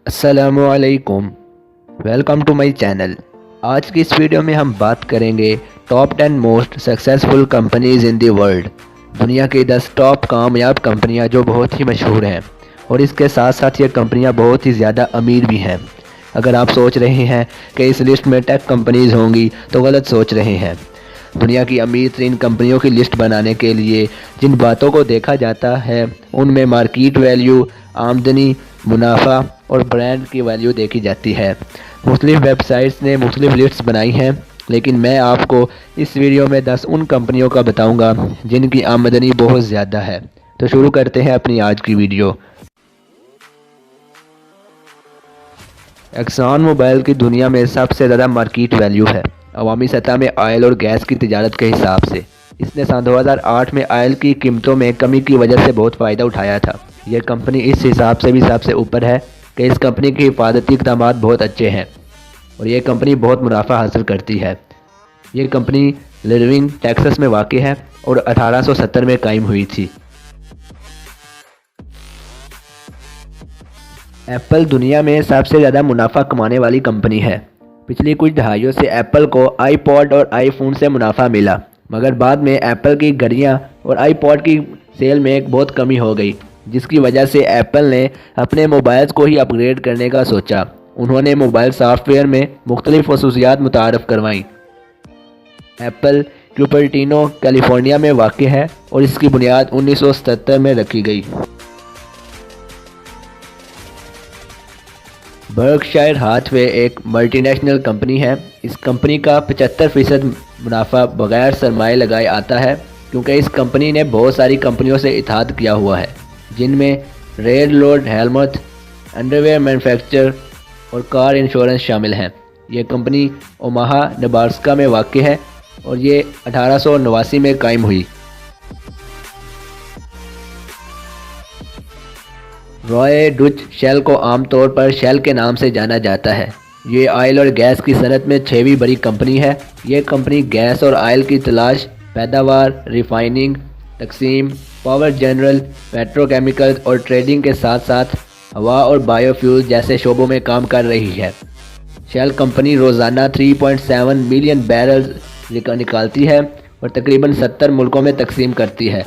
السلام علیکم، welcome to my channel. آج کی اس ویڈیو میں ہم بات کریں گے ٹاپ 10 موسٹ سکسیسفل کمپنیز ان دی ورلڈ۔ دنیا کی 10 ٹاپ کامیاب کمپنیاں جو بہت ہی مشہور ہیں، اور اس کے ساتھ ساتھ یہ کمپنیاں بہت ہی زیادہ امیر بھی ہیں۔ اگر آپ سوچ رہے ہیں کہ اس لسٹ میں ٹیک کمپنیز ہوں گی تو غلط سوچ رہے ہیں۔ دنیا کی امیر ترین کمپنیوں کی لسٹ بنانے کے لیے جن باتوں کو دیکھا جاتا ہے ان میں مارکیٹ ویلیو، آمدنی، منافع اور برانڈ کی ویلیو دیکھی جاتی ہے۔ مختلف ویب سائٹس نے مختلف لسٹس بنائی ہیں، لیکن میں آپ کو اس ویڈیو میں 10 ان کمپنیوں کا بتاؤں گا جن کی آمدنی بہت زیادہ ہے۔ تو شروع کرتے ہیں اپنی آج کی ویڈیو۔ ایکسان موبائل کی دنیا میں سب سے زیادہ مارکیٹ ویلیو ہے، عوامی سطح میں آئل اور گیس کی تجارت کے حساب سے۔ اس نے سن 2008 میں آئل کی قیمتوں میں کمی کی وجہ سے بہت فائدہ اٹھایا تھا۔ یہ کمپنی اس حساب سے بھی سب سے اوپر ہے کہ اس کمپنی کی حفاظتی اقدامات بہت اچھے ہیں اور یہ کمپنی بہت منافع حاصل کرتی ہے۔ یہ کمپنی لیرونگ، ٹیکساس میں واقع ہے اور 1870 میں قائم ہوئی تھی۔ ایپل دنیا میں سب سے زیادہ منافع کمانے والی کمپنی ہے۔ پچھلی کچھ دہائیوں سے ایپل کو آئی پوڈ اور آئی فون سے منافع ملا، مگر بعد میں ایپل کی گھڑیاں اور آئی پوڈ کی سیل میں بہت کمی ہو گئی، جس کی وجہ سے ایپل نے اپنے موبائلز کو ہی اپ گریڈ کرنے کا سوچا۔ انہوں نے موبائل سافٹ ویئر میں مختلف خصوصیات متعارف کروائیں۔ ایپل کیوپرٹینو، کیلیفورنیا میں واقع ہے اور اس کی بنیاد 1977 میں رکھی گئی۔ برکشائر ہاتھوے ایک ملٹی نیشنل کمپنی ہے۔ اس کمپنی کا 75% منافع بغیر سرمایہ لگائے آتا ہے، کیونکہ اس کمپنی نے بہت ساری کمپنیوں سے اتحاد کیا ہوا ہے، جن میں red load helmet, underwear manufacturer اور کار انشورنس شامل ہیں۔ یہ کمپنی اوماہا، نیبراسکا میں واقع ہے اور یہ 1889 میں قائم ہوئی۔ رائے ڈچ شیل کو عام طور پر شیل کے نام سے جانا جاتا ہے۔ یہ آئل اور گیس کی صنعت میں 6ویں بڑی کمپنی ہے۔ یہ کمپنی گیس اور آئل کی تلاش، پیداوار، ریفائننگ، تقسیم، پاور جنرل، پیٹرو کیمیکلز اور ٹریڈنگ کے ساتھ ساتھ ہوا اور بائیو فیول جیسے شعبوں میں کام کر رہی ہے۔ شیل کمپنی روزانہ 3.7 ملین بیرلز نکالتی ہے اور تقریباً 70 ملکوں میں تقسیم کرتی ہے۔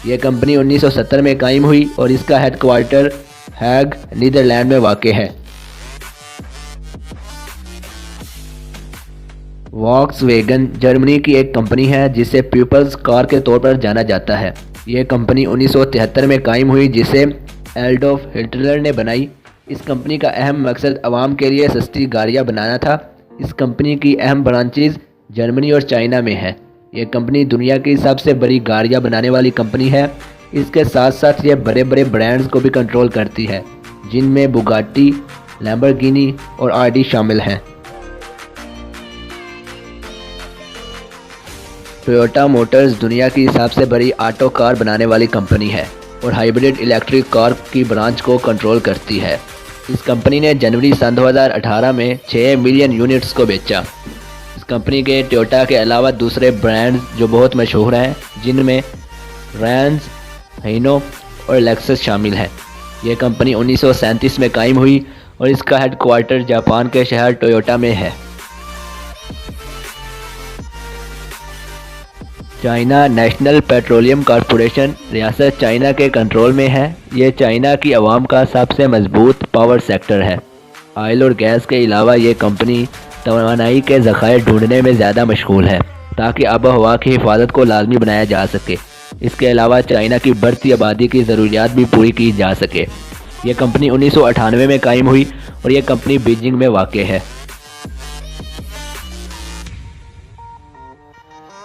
یہ کمپنی 1970 میں قائم ہوئی اور اس کا ہیڈ کوارٹر ہیگ، نیدرلینڈ میں واقع ہے۔ واکس ویگن جرمنی کی ایک کمپنی ہے جسے پیپلز کار کے طور پر جانا جاتا ہے۔ یہ کمپنی 1973 میں قائم ہوئی جسے ایڈولف ہٹلر نے بنائی۔ اس کمپنی کا اہم مقصد عوام کے لیے سستی گاڑیاں بنانا تھا۔ اس کمپنی کی اہم برانچز جرمنی اور چائنا میں ہیں۔ یہ کمپنی دنیا کی سب سے بڑی گاڑیاں بنانے والی کمپنی ہے۔ اس کے ساتھ ساتھ یہ بڑے بڑے برانڈز کو بھی کنٹرول کرتی ہے، جن میں بوگاٹی، لیمبورگینی اور آڈی شامل ہیں۔ ٹویوٹا موٹرز دنیا کی سب سے بڑی آٹو کار بنانے والی کمپنی ہے اور ہائبرڈ الیکٹرک کار کی برانچ کو کنٹرول کرتی ہے۔ اس کمپنی نے جنوری سن 2018 میں 6 ملین یونٹس کو بیچا۔ اس کمپنی کے ٹویوٹا کے علاوہ دوسرے برانڈز جو بہت مشہور ہیں، جن میں رینز، ہینو اور لیکسس شامل ہیں۔ یہ کمپنی 1937 میں قائم ہوئی اور اس کا ہیڈ کوارٹر جاپان کے شہر ٹویوٹا میں ہے۔ چائنا نیشنل پیٹرولیم کارپوریشن ریاست چائنا کے کنٹرول میں ہے۔ یہ چائنا کی عوام کا سب سے مضبوط پاور سیکٹر ہے۔ آئل اور گیس کے علاوہ یہ کمپنی توانائی کے ذخائر ڈھونڈنے میں زیادہ مشغول ہے تاکہ آب و ہوا کی حفاظت کو لازمی بنایا جا سکے۔ اس کے علاوہ چائنا کی بڑھتی آبادی کی ضروریات بھی پوری کی جا سکے۔ یہ کمپنی 1998 میں قائم ہوئی اور یہ کمپنی بیجنگ میں واقع ہے۔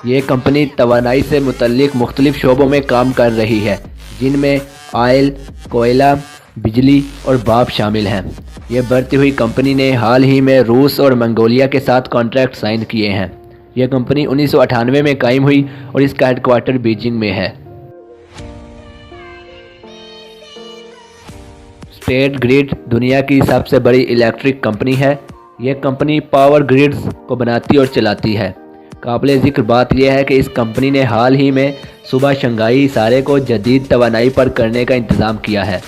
یہ کمپنی توانائی سے متعلق مختلف شعبوں میں کام کر رہی ہے، جن میں آئل، کوئلہ، بجلی اور بھاپ شامل ہیں۔ یہ بڑھتی ہوئی کمپنی نے حال ہی میں روس اور منگولیا کے ساتھ کانٹریکٹ سائن کیے ہیں۔ یہ کمپنی 1998 میں قائم ہوئی اور اس کا ہیڈ کوارٹر بیجنگ میں ہے۔ اسٹیٹ گرڈ دنیا کی سب سے بڑی الیکٹرک کمپنی ہے۔ یہ کمپنی پاور گریڈز کو بناتی اور چلاتی ہے۔ قابل ذکر بات یہ ہے کہ اس کمپنی نے حال ہی میں صوبہ شنگھائی حصار کو جدید توانائی پر کرنے کا انتظام کیا ہے۔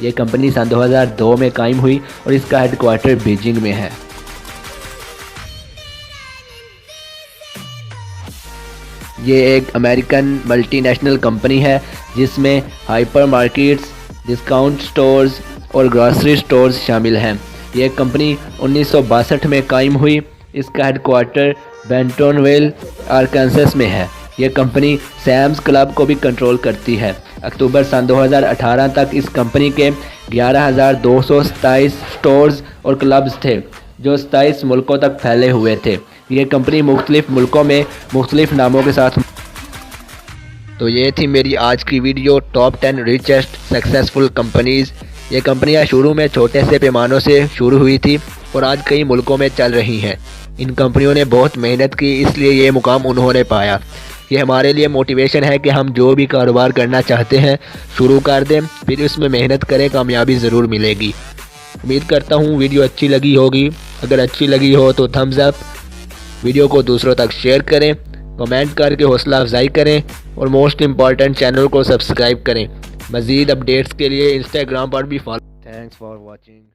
یہ کمپنی سن 2002 میں قائم ہوئی اور اس کا ہیڈ کوارٹر بیجنگ میں ہے۔ یہ ایک امریکن ملٹی نیشنل کمپنی ہے جس میں ہائپر مارکیٹس، ڈسکاؤنٹ سٹورز اور گروسری سٹورز شامل ہیں۔ یہ کمپنی 1962 میں قائم ہوئی۔ اس کا ہیڈ کوارٹر بینٹون ویل، آرکانسس میں ہے۔ یہ کمپنی سیمز کلب کو بھی کنٹرول کرتی ہے۔ اکتوبر سن 2018 تک اس کمپنی کے 11,227 سٹورز اور کلبز تھے جو 27 ملکوں تک پھیلے ہوئے تھے۔ یہ کمپنی مختلف ملکوں میں مختلف ناموں کے ساتھ۔ تو یہ تھی میری آج کی video, top 10 richest successful companies. یہ کمپنیاں شروع میں چھوٹے سے پیمانوں سے شروع ہوئی تھی اور آج کئی ملکوں میں چل رہی ہیں۔ ان کمپنیوں نے بہت محنت کی، اس لیے یہ مقام انہوں نے پایا۔ یہ ہمارے لیے موٹیویشن ہے کہ ہم جو بھی کاروبار کرنا چاہتے ہیں شروع کر دیں، پھر اس میں محنت کریں، کامیابی ضرور ملے گی۔ امید کرتا ہوں ویڈیو اچھی لگی ہوگی۔ اگر اچھی لگی ہو تو تھمز اپ، ویڈیو کو دوسروں تک شیئر کریں، کمنٹ کر کے حوصلہ افزائی کریں اور موسٹ امپورٹنٹ چینل کو سبسکرائب کریں۔ مزید اپڈیٹس کے لیے انسٹاگرام پر بھی فالو۔ Thanks for watching.